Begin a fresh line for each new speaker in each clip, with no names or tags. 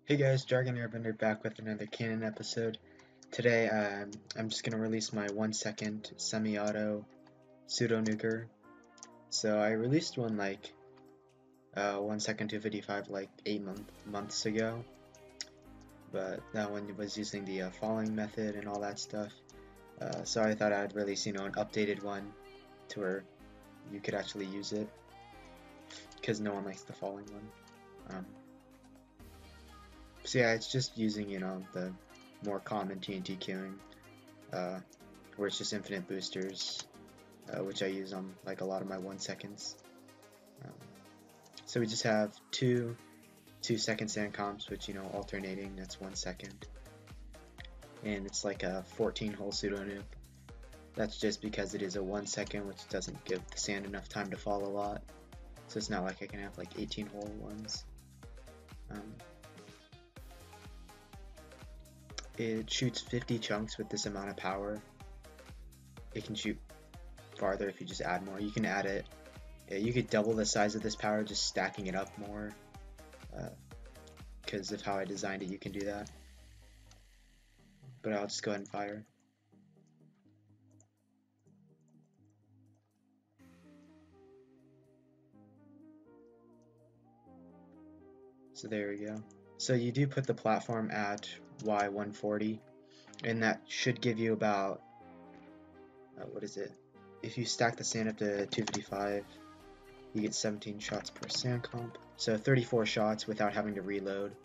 Hey guys, Dragonairbender back with another canon episode. Today I'm just going to release my 1 second semi-auto Pseudo-Nuker. So I released one like 1 second 255 like 8 months ago, but that one was using the falling method and all that stuff. So I thought I'd release an updated one to where you could actually use it, because no one likes the falling one. So yeah, it's just using, the more common TNT queuing, where it's just infinite boosters, which I use on like a lot of my 1 seconds. So we just have two 2 second sand comps, which, alternating, that's 1 second. And it's like a 14-hole pseudo-nuke. That's just because it is a 1 second, which doesn't give the sand enough time to fall a lot. So it's not like I can have like 18-hole ones. It shoots 50 chunks with this amount of power. It can shoot farther if you just add more. You can add it. Yeah, you could double the size of this power just stacking it up more. Because of how I designed it, you can do that. But I'll just go ahead and fire. So there we go. So you do put the platform at Y140, and that should give you about, what is it? If you stack the sand up to 255, you get 17 shots per sand comp. So 34 shots without having to reload.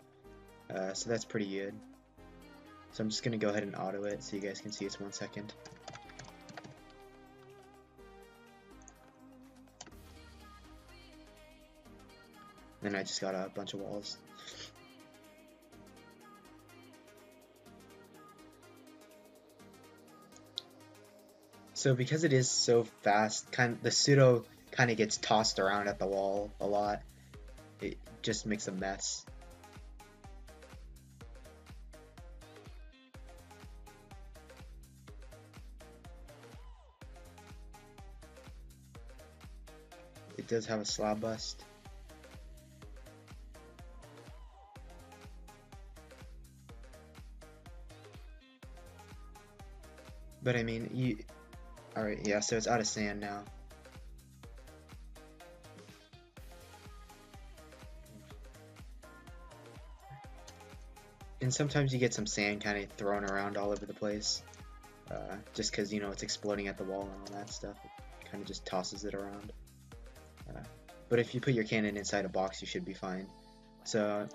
So that's pretty good. So I'm just going to go ahead and auto it so you guys can see it's 1 second. Then I just got a bunch of walls. So because it is so fast, the pseudo kind of gets tossed around at the wall a lot. It just makes a mess. It does have a slab bust. But I mean, alright, yeah, so it's out of sand now. And sometimes you get some sand kind of thrown around all over the place. Just because, it's exploding at the wall and all that stuff. It kind of just tosses it around. But if you put your cannon inside a box, you should be fine. So,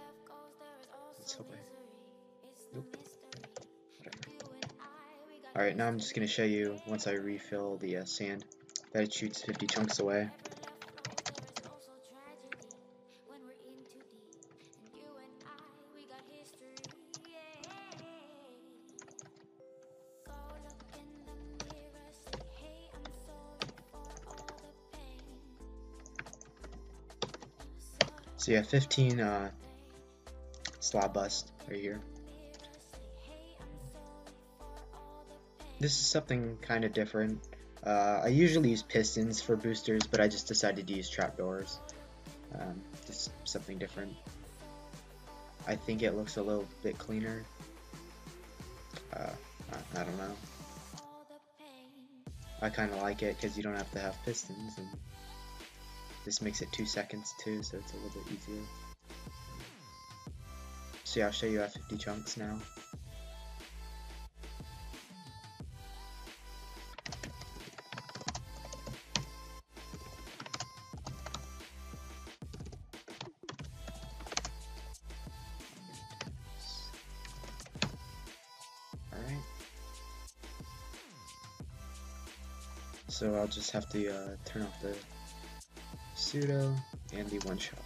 let's hope nope. Alright, now I'm just going to show you, once I refill the sand, that it shoots 50 chunks away. So yeah, 15 slab bust right here. This is something kind of different. I usually use pistons for boosters, but I just decided to use trapdoors. Just something different. I think it looks a little bit cleaner. I don't know. I kind of like it because you don't have to have pistons, and this makes it 2 seconds too, so it's a little bit easier. So yeah, I'll show you at 50 chunks now. Alright. So I'll just have to turn off the pseudo and the one shot.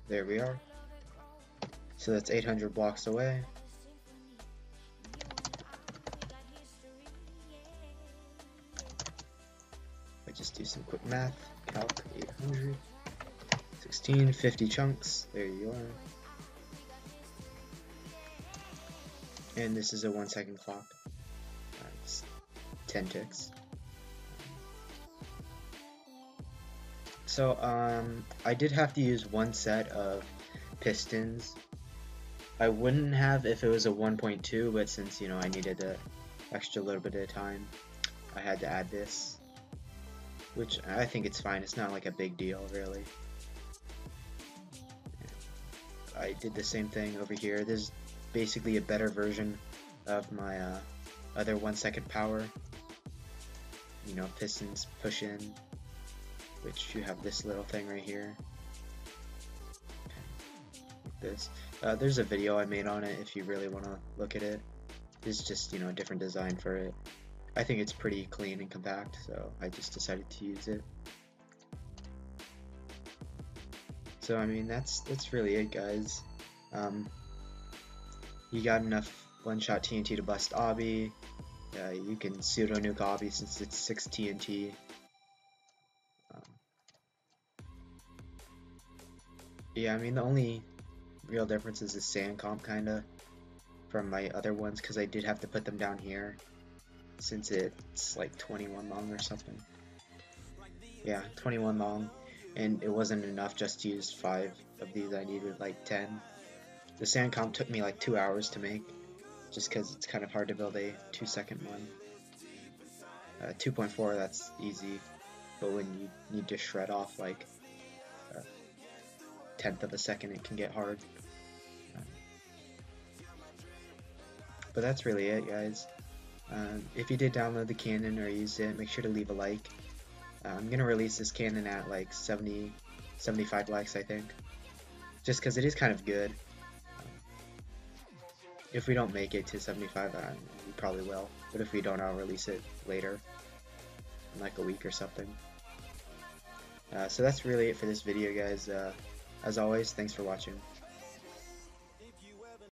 There we are. So that's 800 blocks away. quick math, calc 800, 16, 50 chunks, there you are. And this is a 1 second clock. It's 10 ticks. So I did have to use one set of pistons. I wouldn't have if it was a 1.2, but since, you know, I needed an extra little bit of time, I had to add this, which I think it's fine. It's not like a big deal, really. I did the same thing over here. This is basically a better version of my other 1 second power. You know, pistons push in, which you have this little thing right here. Like this. There's a video I made on it if you really want to look at it. This is just, you know, a different design for it. I think it's pretty clean and compact, so I just decided to use it. So I mean, that's really it, guys. You got enough one-shot TNT to bust obby. You can pseudo-nuke obby since it's 6 TNT. Yeah, I mean, the only real difference is the sand comp, kinda, from my other ones, because I did have to put them down here, since it's like 21 long or something. Yeah, 21 long, and it wasn't enough just to use 5 of these. I needed like 10. The sand comp took me like 2 hours to make, just because it's kind of hard to build a 2 second one. 2.4, that's easy, but when you need to shred off like a 1/10 of a second, it can get hard. But that's really it, guys. If you did download the cannon or use it, make sure to leave a like. I'm gonna release this cannon at like 70, 75 likes, I think, just because it is kind of good. If we don't make it to 75, we probably will, but if we don't, I'll release it later, in like a week or something. So that's really it for this video, guys. As always, thanks for watching.